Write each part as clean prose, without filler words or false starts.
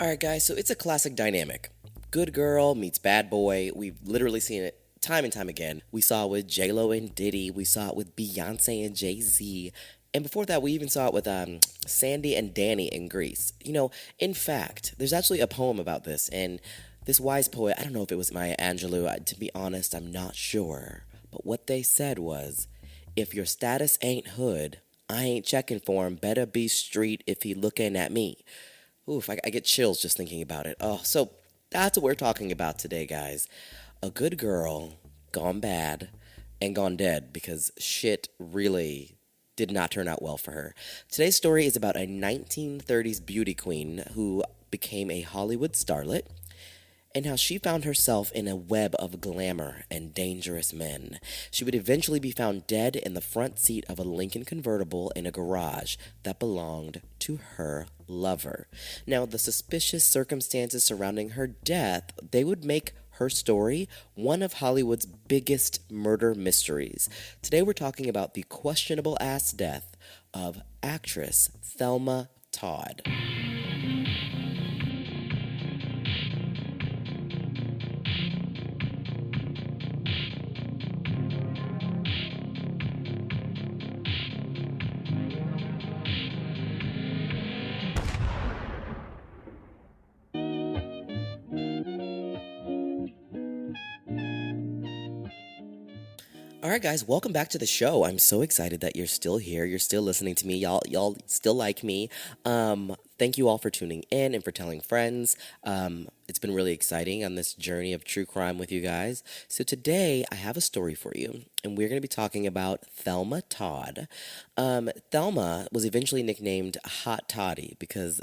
All right, guys, so it's a classic dynamic. Good girl meets bad boy. We've literally seen it time and time again. We saw it with J-Lo and Diddy. We saw it with Beyonce and Jay-Z. And before that, we even saw it with Sandy and Danny in Greece. In fact, there's actually a poem about this. And this wise poet, I don't know if it was Maya Angelou. To be honest, I'm not sure. But what they said was, if your status ain't hood, I ain't checking for him. Better be street if he looking at me. Oof, I get chills just thinking about it. Oh, so that's what we're talking about today, guys. A good girl gone bad and gone dead because shit really did not turn out well for her. Today's story is about a 1930s beauty queen who became a Hollywood starlet and how she found herself in a web of glamour and dangerous men. She would eventually be found dead in the front seat of a Lincoln convertible in a garage that belonged to her lover. Now, the suspicious circumstances surrounding her death, they would make her story one of Hollywood's biggest murder mysteries. Today we're talking about the questionable ass death of actress Thelma Todd. All right, guys, welcome back to the show. I'm so excited that you're still here. You're still listening to me. Y'all still like me. Thank you all for tuning in and for telling friends. It's been really exciting on this journey of true crime with you guys. So today I have a story for you, and we're going to be talking about Thelma Todd. Thelma was eventually nicknamed Hot Toddy because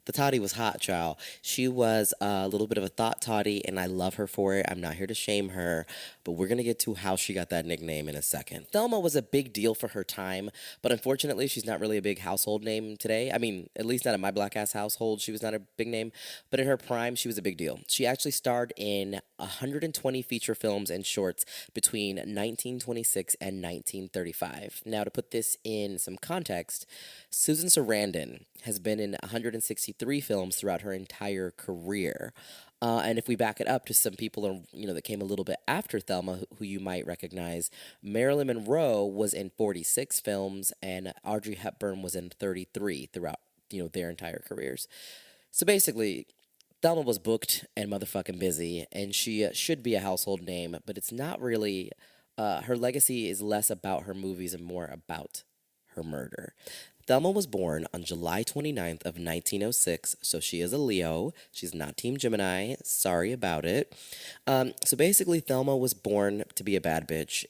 the toddy was hot, child. She was a little bit of a thought toddy, and I love her for it. I'm not here to shame her, but we're going to get to how she got that nickname in a second. Thelma was a big deal for her time, but unfortunately, she's not really a big household name today. I mean, at least not in my black ass household, she was not a big name, but in her prime, she was a big deal. She actually starred in 120 feature films and shorts between 1926 and 1935. Now, to put this in some context, Susan Sarandon has been in 163 films throughout her entire career. And if we back it up to some people, that came a little bit after Thelma, who you might recognize, Marilyn Monroe was in 46 films, and Audrey Hepburn was in 33 throughout, their entire careers. So basically, Thelma was booked and motherfucking busy, and she should be a household name, but it's not really. Her legacy is less about her movies and more about her murder. Thelma was born on July 29th of 1906, so she is a Leo. She's not Team Gemini. Sorry about it. So basically, Thelma was born to be a bad bitch.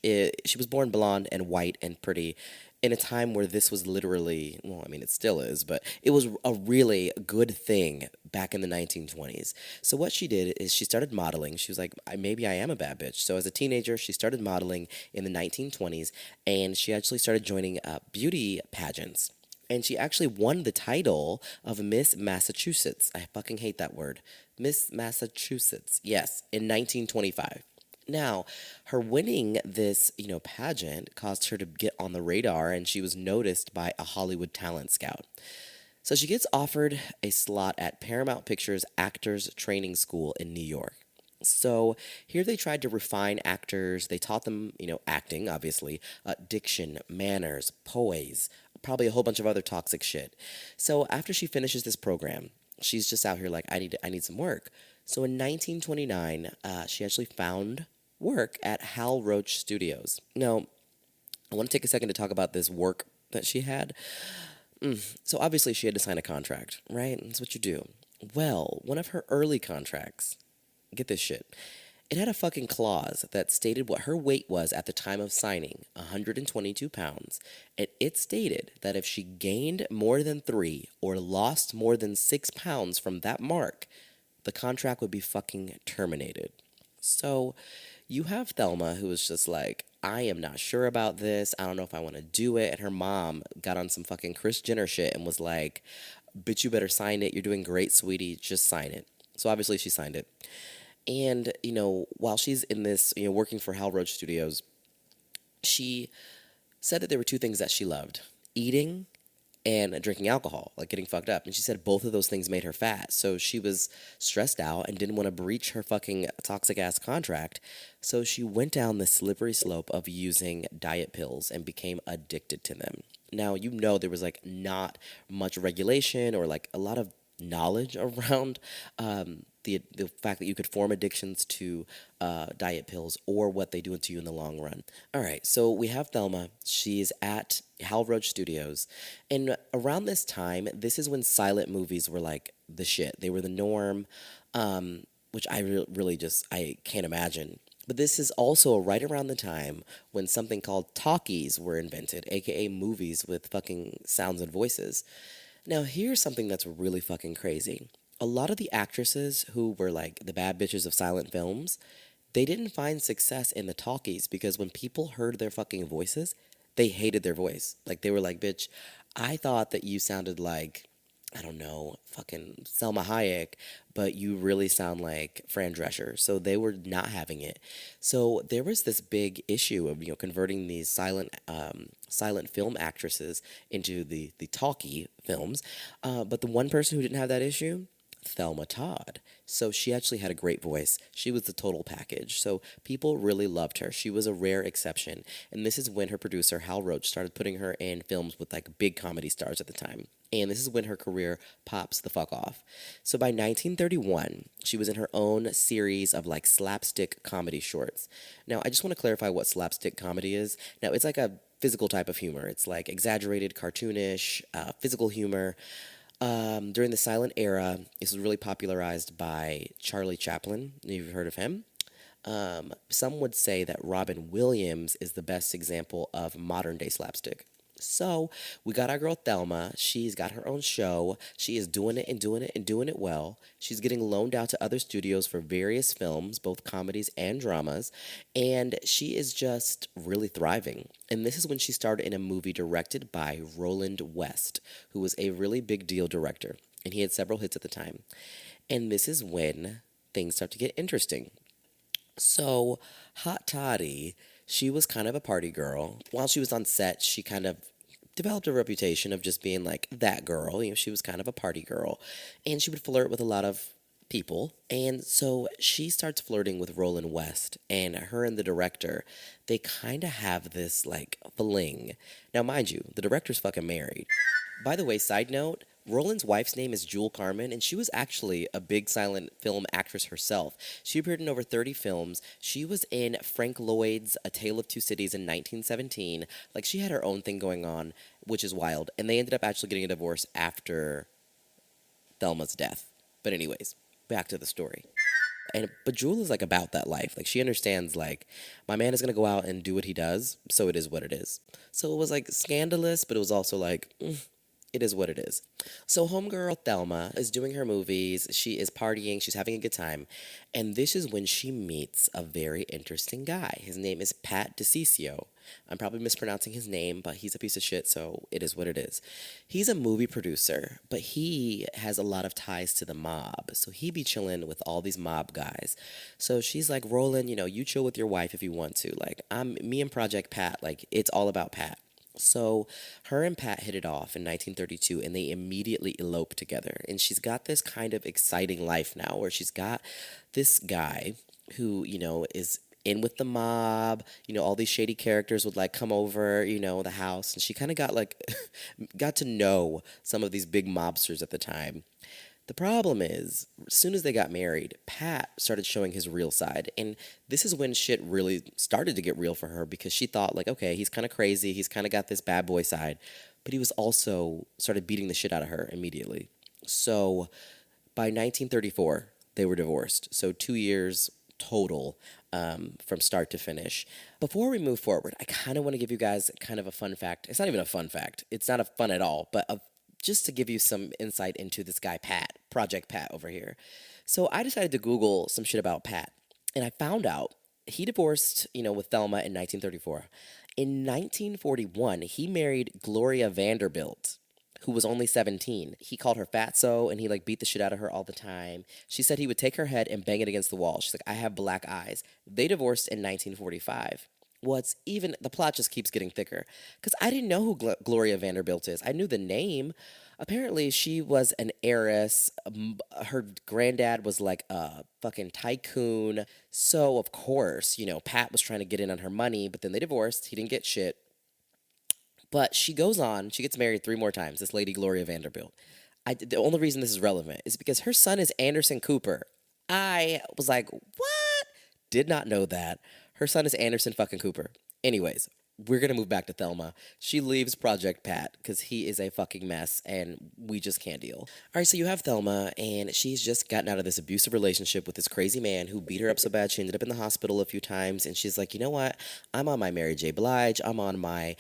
She was born blonde and white and pretty in a time where this was literally, well, I mean, it still is, but it was a really good thing back in the 1920s. So what she did is she started modeling. She was like, maybe I am a bad bitch. So as a teenager, she started modeling in the 1920s, and she actually started joining beauty pageants. And she actually won the title of Miss Massachusetts. I fucking hate that word. Miss Massachusetts. Yes, in 1925. Now, her winning this, pageant caused her to get on the radar, and she was noticed by a Hollywood talent scout. So she gets offered a slot at Paramount Pictures Actors Training School in New York. So here they tried to refine actors. They taught them, acting, obviously, diction, manners, poise, probably a whole bunch of other toxic shit. So after she finishes this program, she's just out here like, I need some work. So in 1929, she actually found work at Hal Roach Studios. Now, I want to take a second to talk about this work that she had. So obviously she had to sign a contract, right? That's what you do. Well, one of her early contracts, get this shit, it had a fucking clause that stated what her weight was at the time of signing, 122 pounds, and it stated that if she gained more than 3 or lost more than 6 pounds from that mark, the contract would be fucking terminated. So you have Thelma, who was just like, I am not sure about this. I don't know if I want to do it. And her mom got on some fucking Kris Jenner shit and was like, bitch, you better sign it. You're doing great, sweetie. Just sign it. So obviously she signed it. And, while she's in this, working for Hal Roach Studios, she said that there were two things that she loved: eating and drinking alcohol, like getting fucked up. And she said both of those things made her fat. So she was stressed out and didn't want to breach her fucking toxic ass contract. So she went down the slippery slope of using diet pills and became addicted to them. Now, there was like not much regulation or like a lot of knowledge around the fact that you could form addictions to diet pills or what they do to you in the long run. All right, so we have Thelma. She's at Hal Roach Studios, and around this time, this is when silent movies were like the shit. They were the norm, which really just I can't imagine. But this is also right around the time when something called talkies were invented, aka movies with fucking sounds and voices. Now, here's something that's really fucking crazy. A lot of the actresses who were like the bad bitches of silent films, they didn't find success in the talkies because when people heard their fucking voices, they hated their voice. Like they were like, bitch, I thought that you sounded like, I don't know, fucking Selma Hayek, but you really sound like Fran Drescher. So they were not having it. So there was this big issue of converting these silent film actresses into the talkie films. But the one person who didn't have that issue, Thelma Todd. So she actually had a great voice. She was the total package. So people really loved her. She was a rare exception. And this is when her producer, Hal Roach, started putting her in films with like big comedy stars at the time. And this is when her career pops the fuck off. So by 1931, she was in her own series of like slapstick comedy shorts. Now, I just want to clarify what slapstick comedy is. Now, it's like a physical type of humor. It's like exaggerated, cartoonish, physical humor. During the silent era, this was really popularized by Charlie Chaplin. You've heard of him. Some would say that Robin Williams is the best example of modern day slapstick. So we got our girl Thelma. She's got her own show. She is doing it and doing it and doing it well. She's getting loaned out to other studios for various films, both comedies and dramas. And she is just really thriving. And this is when she starred in a movie directed by Roland West, who was a really big deal director. And he had several hits at the time. And this is when things start to get interesting. So, Hot Toddy, she was kind of a party girl. While she was on set, she kind of developed a reputation of just being like that girl. She was kind of a party girl. And she would flirt with a lot of people. And so she starts flirting with Roland West. And her and the director, they kind of have this like fling. Now, mind you, the director's fucking married. By the way, side note, Roland's wife's name is Jewel Carmen, and she was actually a big silent film actress herself. She appeared in over 30 films. She was in Frank Lloyd's A Tale of Two Cities in 1917. Like, she had her own thing going on, which is wild. And they ended up actually getting a divorce after Thelma's death. But anyways, back to the story. But Jewel is like about that life. Like she understands like my man is gonna go out and do what he does, so it is what it is. So it was like scandalous, but it was also like it is what it is. So homegirl Thelma is doing her movies. She is partying. She's having a good time, and this is when she meets a very interesting guy. His name is Pat DeCiccio. I'm probably mispronouncing his name, but he's a piece of shit, so it is what it is. He's a movie producer, but he has a lot of ties to the mob. So he be chilling with all these mob guys. So she's like, Roland, you chill with your wife if you want to. Like, me and Project Pat, like, it's all about Pat. So her and Pat hit it off in 1932 and they immediately eloped together. And she's got this kind of exciting life now where she's got this guy who, is in with the mob. All these shady characters would like come over, the house. And she kind of got like, got to know some of these big mobsters at the time. The problem is, as soon as they got married, Pat started showing his real side. And this is when shit really started to get real for her because she thought, like, okay, he's kind of crazy. He's kind of got this bad boy side. But he was also started beating the shit out of her immediately. So by 1934, they were divorced. So 2 years total from start to finish. Before we move forward, I kind of want to give you guys kind of a fun fact. It's not even a fun fact. It's not a fun at all, but just to give you some insight into this guy, Pat, Project Pat over here. So I decided to Google some shit about Pat, and I found out he divorced, with Thelma in 1934. In 1941, he married Gloria Vanderbilt, who was only 17. He called her fatso and he like beat the shit out of her all the time. She said he would take her head and bang it against the wall. She's like, I have black eyes. They divorced in 1945. what's even the plot just keeps getting thicker because I didn't know who Gloria Vanderbilt is. I knew the name. Apparently, she was an heiress. Her granddad was like a fucking tycoon. So, of course, Pat was trying to get in on her money, but then they divorced. He didn't get shit. But she goes on, she gets married 3 more times, this lady Gloria Vanderbilt. The only reason this is relevant is because her son is Anderson Cooper. I was like, what? Did not know that. Her son is Anderson fucking Cooper. Anyways, we're gonna move back to Thelma. She leaves Project Pat because he is a fucking mess and we just can't deal. All right, so you have Thelma, and she's just gotten out of this abusive relationship with this crazy man who beat her up so bad she ended up in the hospital a few times. And she's like, you know what? I'm on my Mary J. Blige. I'm on my,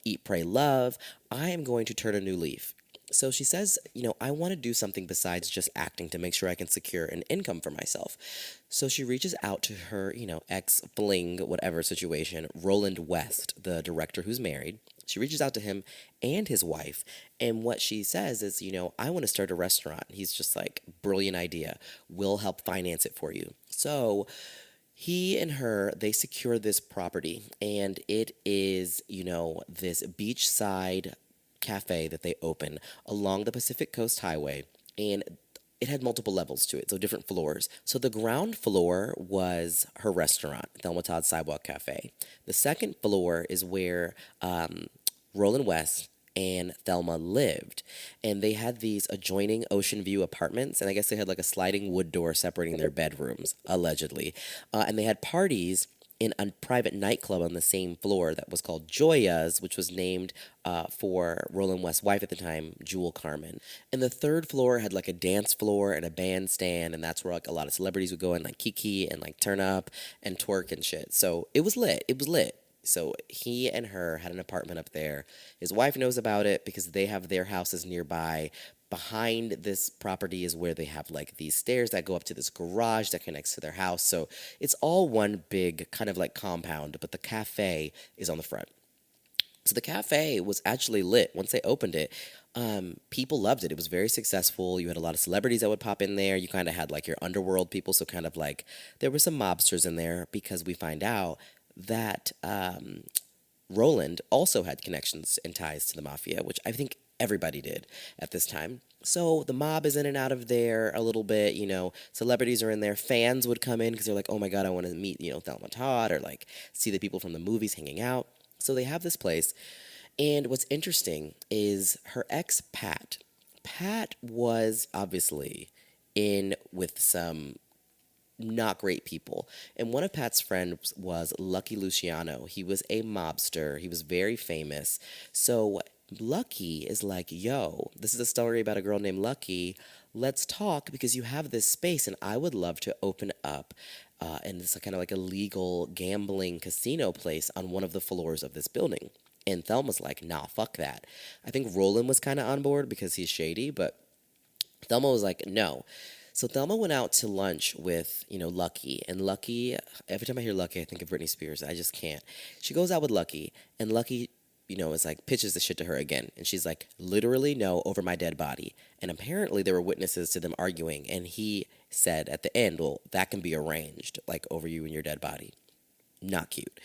Eat, Pray, Love. I am going to turn a new leaf. So she says, I want to do something besides just acting to make sure I can secure an income for myself. So she reaches out to her, ex fling, whatever situation, Roland West, the director who's married. She reaches out to him and his wife. And what she says is, I want to start a restaurant. He's just like, brilliant idea. We'll help finance it for you. So he and her, they secure this property, and it is, this beachside cafe that they open along the Pacific Coast Highway. And it had multiple levels to it, so different floors. So the ground floor was her restaurant, Thelma Todd Sidewalk Cafe. The second floor is where Roland West and Thelma lived. And they had these adjoining ocean view apartments. And I guess they had like a sliding wood door separating their bedrooms, allegedly. And they had parties in a private nightclub on the same floor that was called Joya's, which was named for Roland West's wife at the time, Jewel Carmen. And the third floor had like a dance floor and a bandstand, and that's where like a lot of celebrities would go in, like Kiki and like turn up and twerk and shit. So it was lit. It was lit. So he and her had an apartment up there. His wife knows about it because they have their houses nearby. Behind this property is where they have like these stairs that go up to this garage that connects to their house. So it's all one big kind of like compound, but the cafe is on the front. So the cafe was actually lit once they opened it. People loved it. It was very successful. You had a lot of celebrities that would pop in there. You kind of had like your underworld people. So kind of like there were some mobsters in there because we find out that Roland also had connections and ties to the mafia, which I think everybody did at this time. So the mob is in and out of there a little bit, celebrities are in there. Fans would come in because they're like, oh my God, I want to meet, Thelma Todd, or like see the people from the movies hanging out. So they have this place. And what's interesting is her ex, Pat. Pat was obviously in with some not great people. And one of Pat's friends was Lucky Luciano. He was a mobster. He was very famous. So Lucky is like, yo, this is a story about a girl named Lucky. Let's talk because you have this space and I would love to open up and it's kind of like a legal gambling casino place on one of the floors of this building. And Thelma's like, nah, fuck that. I think Roland was kind of on board because he's shady, but Thelma was like, no. So Thelma went out to lunch with, Lucky. And Lucky, every time I hear Lucky, I think of Britney Spears. I just can't. She goes out with Lucky, and Lucky, is like, pitches the shit to her again. And she's like, literally, no, over my dead body. And apparently there were witnesses to them arguing. And he said at the end, well, that can be arranged, like over you and your dead body. Not cute.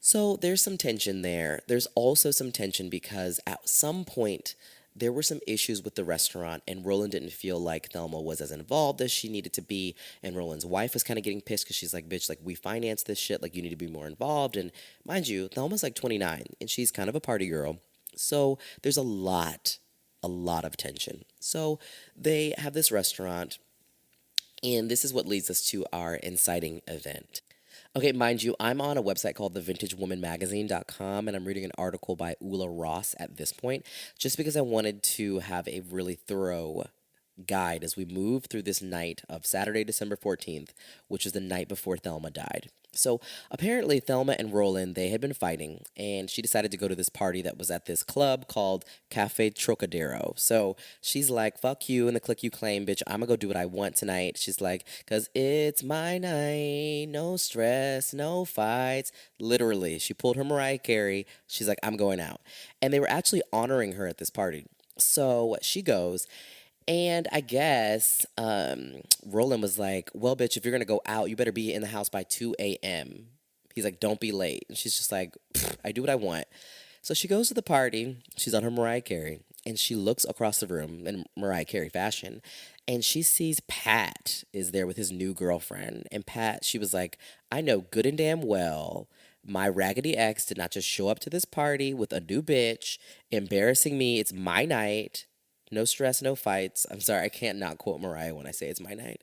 So there's some tension there. There's also some tension because at some point, there were some issues with the restaurant, and Roland didn't feel like Thelma was as involved as she needed to be. And Roland's wife was kind of getting pissed because she's like, bitch, like, we finance this shit. Like, you need to be more involved. And mind you, Thelma's like 29, and she's kind of a party girl. So there's a lot of tension. So they have this restaurant, and this is what leads us to our inciting event. Okay, mind you, I'm on a website called thevintagewomanmagazine.com, and I'm reading an article by Ula Ross at this point, just because I wanted to have a really thorough guide as we move through this night of Saturday, December 14th, which is the night before Thelma died. So apparently Thelma and Roland, they had been fighting, and she decided to go to this party that was at this club called Cafe Trocadero. So she's like, fuck you and the clique you claim, bitch, I'm gonna go do what I want tonight. She's like, cause it's my night, no stress, no fights. Literally, she pulled her Mariah Carey. She's like, I'm going out. And they were actually honoring her at this party. So she goes, and I guess Roland was like, well, bitch, if you're going to go out, you better be in the house by 2 a.m. He's like, don't be late. And she's just like, I do what I want. So she goes to the party. She's on her Mariah Carey, and she looks across the room in Mariah Carey fashion, and she sees Pat is there with his new girlfriend. And Pat, she was like, I know good and damn well my raggedy ex did not just show up to this party with a new bitch, embarrassing me. It's my night. No stress, no fights. I'm sorry, I can't not quote Mariah when I say it's my night.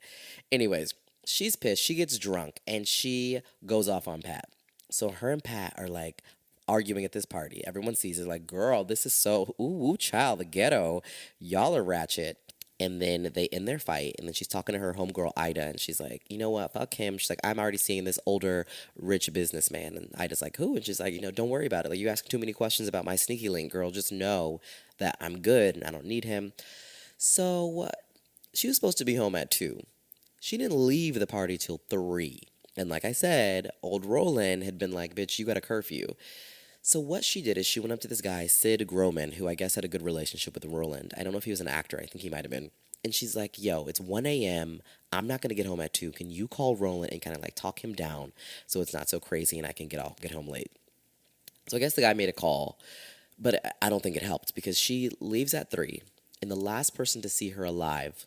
Anyways, she's pissed. She gets drunk and she goes off on Pat. So her and Pat are like arguing at this party. Everyone sees it like, girl, this is so, ooh, child, the ghetto. Y'all are ratchet. And then they end their fight, and then she's talking to her homegirl Ida, and she's like, you know what, fuck him. She's like, I'm already seeing this older, rich businessman. And Ida's like, who? And she's like, don't worry about it. Like, you asking too many questions about my sneaky link, girl. Just know that I'm good and I don't need him. So she was supposed to be home at 2. She didn't leave the party till 3. And like I said, old Roland had been like, bitch, you got a curfew. So what she did is she went up to this guy, Sid Groman, who I guess had a good relationship with Roland. I don't know if he was an actor. I think he might have been. And she's like, yo, it's 1 a.m. I'm not going to get home at 2. Can you call Roland and kind of like talk him down so it's not so crazy and I can get home late? So I guess the guy made a call, but I don't think it helped because she leaves at 3. And the last person to see her alive,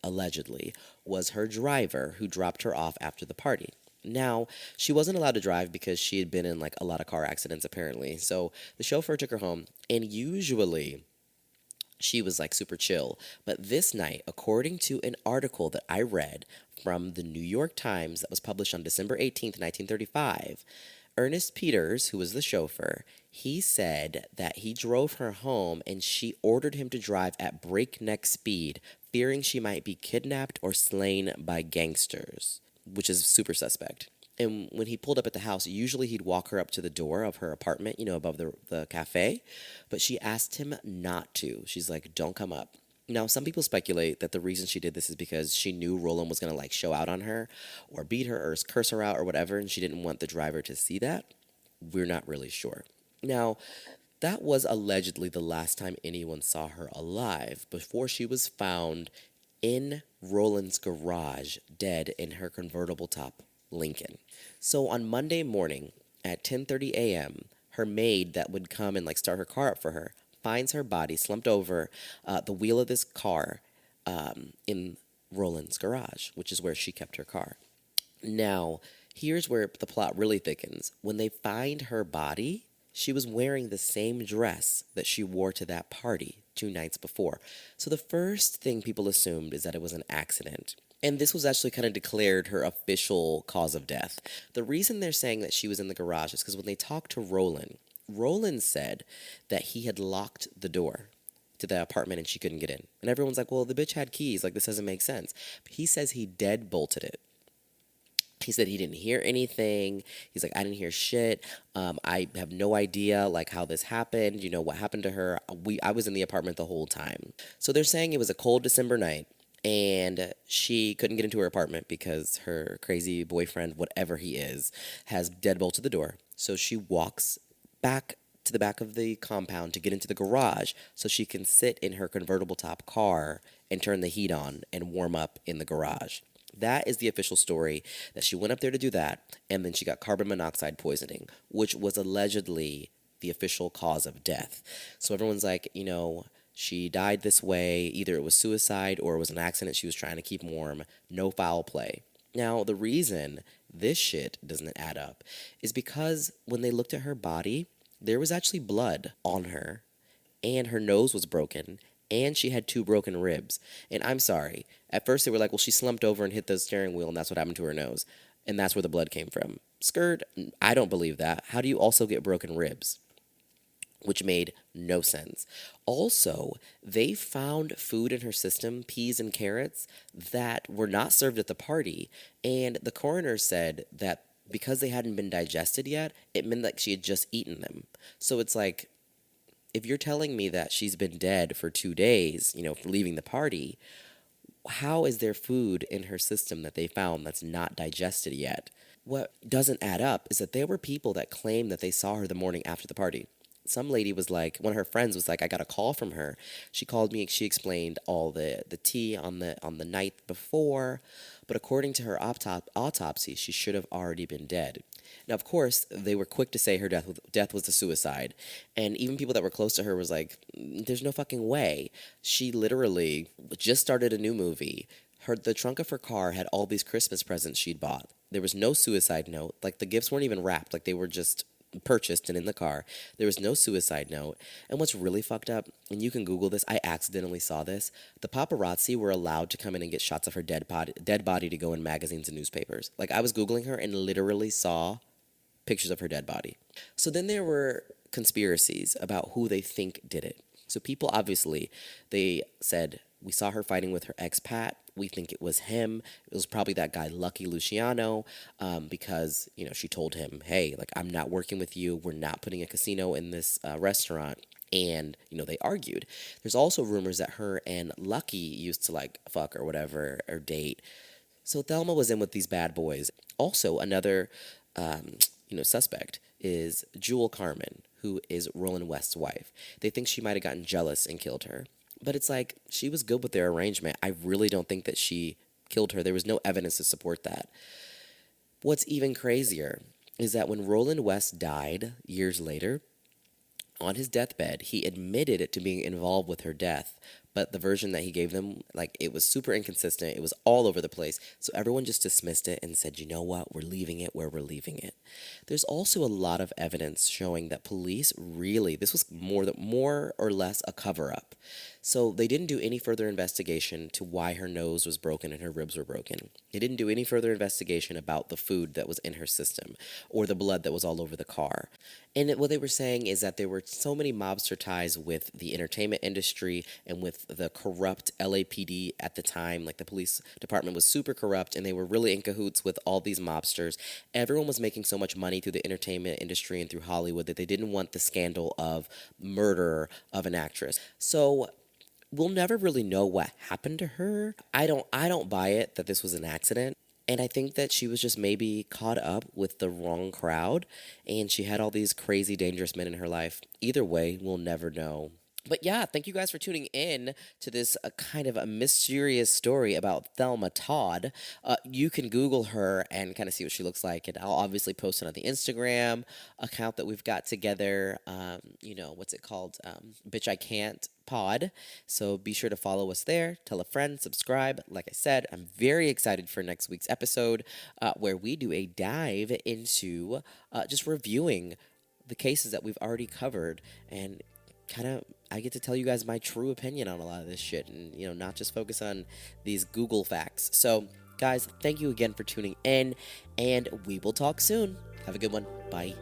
allegedly, was her driver who dropped her off after the party. Now, she wasn't allowed to drive because she had been in like a lot of car accidents apparently. So the chauffeur took her home, and usually she was like super chill. But this night, according to an article that I read from the New York Times that was published on December 18th, 1935, Ernest Peters, who was the chauffeur, he said that he drove her home and she ordered him to drive at breakneck speed, fearing she might be kidnapped or slain by gangsters, which is super suspect. And when he pulled up at the house, usually he'd walk her up to the door of her apartment, above the cafe. But she asked him not to. She's like, don't come up. Now, some people speculate that the reason she did this is because she knew Roland was going to like show out on her or beat her or curse her out or whatever, and she didn't want the driver to see that. We're not really sure. Now, that was allegedly the last time anyone saw her alive before she was found in Roland's garage, dead in her convertible top Lincoln. So on Monday morning at 10:30 a.m., her maid that would come and like start her car up for her finds her body slumped over the wheel of this car in Roland's garage, which is where she kept her car. Now, here's where the plot really thickens. When they find her body, she was wearing the same dress that she wore to that party 2 nights before. So the first thing people assumed is that it was an accident. And this was actually kind of declared her official cause of death. The reason they're saying that she was in the garage is because when they talked to Roland, Roland said that he had locked the door to the apartment and she couldn't get in. And everyone's like, well, the bitch had keys. Like, this doesn't make sense. But he says he dead bolted it. He said he didn't hear anything. He's like, I didn't hear shit. I have no idea like how this happened. What happened to her. I was in the apartment the whole time. So they're saying it was a cold December night and she couldn't get into her apartment because her crazy boyfriend, whatever he is, has deadbolted the door. So she walks back to the back of the compound to get into the garage so she can sit in her convertible top car and turn the heat on and warm up in the garage. That is the official story, that she went up there to do that, and then she got carbon monoxide poisoning, which was allegedly the official cause of death. So everyone's like, she died this way. Either it was suicide or it was an accident. She was trying to keep warm. No foul play. Now, the reason this shit doesn't add up is because when they looked at her body, there was actually blood on her, and her nose was broken, and she had 2 broken ribs. And I'm sorry. At first they were like, well, she slumped over and hit the steering wheel and that's what happened to her nose. And that's where the blood came from. Skirt, I don't believe that. How do you also get broken ribs? Which made no sense. Also, they found food in her system, peas and carrots, that were not served at the party. And the coroner said that because they hadn't been digested yet, it meant that she had just eaten them. So it's like, if you're telling me that she's been dead for 2 days, for leaving the party, how is there food in her system that they found that's not digested yet? What doesn't add up is that there were people that claimed that they saw her the morning after the party. some lady was like, one of her friends was like, I got a call from her. She called me and she explained all the tea on the night before, but according to her autopsy, she should have already been dead. Now, of course, they were quick to say her death was a suicide, and even people that were close to her was like, "There's no fucking way." She literally just started a new movie. The trunk of her car had all these Christmas presents she'd bought. There was no suicide note. Like the gifts weren't even wrapped. Like they were just purchased and in the car. There was no suicide note. And what's really fucked up, and you can Google this, I accidentally saw this. The paparazzi were allowed to come in and get shots of her dead body to go in magazines and newspapers. Like I was Googling her and literally saw pictures of her dead body. So then there were conspiracies about who they think did it. So people obviously, they said, we saw her fighting with her ex-pat. We think it was him. It was probably that guy, Lucky Luciano, because, you know, she told him, hey, like, I'm not working with you. We're not putting a casino in this restaurant. And, you know, they argued. There's also rumors that her and Lucky used to, like, fuck or whatever, or date. So Thelma was in with these bad boys. Also, another, suspect is Jewel Carmen, who is Roland West's wife. They think she might have gotten jealous and killed her. But it's like, she was good with their arrangement. I really don't think that she killed her. There was no evidence to support that. What's even crazier is that when Roland West died years later, on his deathbed, he admitted to being involved with her death, but the version that he gave them, like, it was super inconsistent. It was all over the place. So everyone just dismissed it and said, you know what, we're leaving it where we're leaving it. There's also a lot of evidence showing that police really, this was more or less a cover up. So they didn't do any further investigation to why her nose was broken and her ribs were broken. They didn't do any further investigation about the food that was in her system or the blood that was all over the car. And what they were saying is that there were so many mobster ties with the entertainment industry and with the corrupt LAPD at the time. Like the police department was super corrupt and they were really in cahoots with all these mobsters. Everyone was making so much money through the entertainment industry and through Hollywood that they didn't want the scandal of murder of an actress. So we'll never really know what happened to her. I don't buy it that this was an accident. And I think that she was just maybe caught up with the wrong crowd and she had all these crazy dangerous men in her life. Either way, we'll never know. But yeah, thank you guys for tuning in to this kind of a mysterious story about Thelma Todd. You can Google her and kind of see what she looks like, and I'll obviously post it on the Instagram account that we've got together. What's it called? Bitch I Can't Pod. So be sure to follow us there. Tell a friend, subscribe. Like I said, I'm very excited for next week's episode where we do a dive into just reviewing the cases that we've already covered and kind of I get to tell you guys my true opinion on a lot of this shit and, not just focus on these Google facts. So, guys, thank you again for tuning in, and we will talk soon. Have a good one. Bye.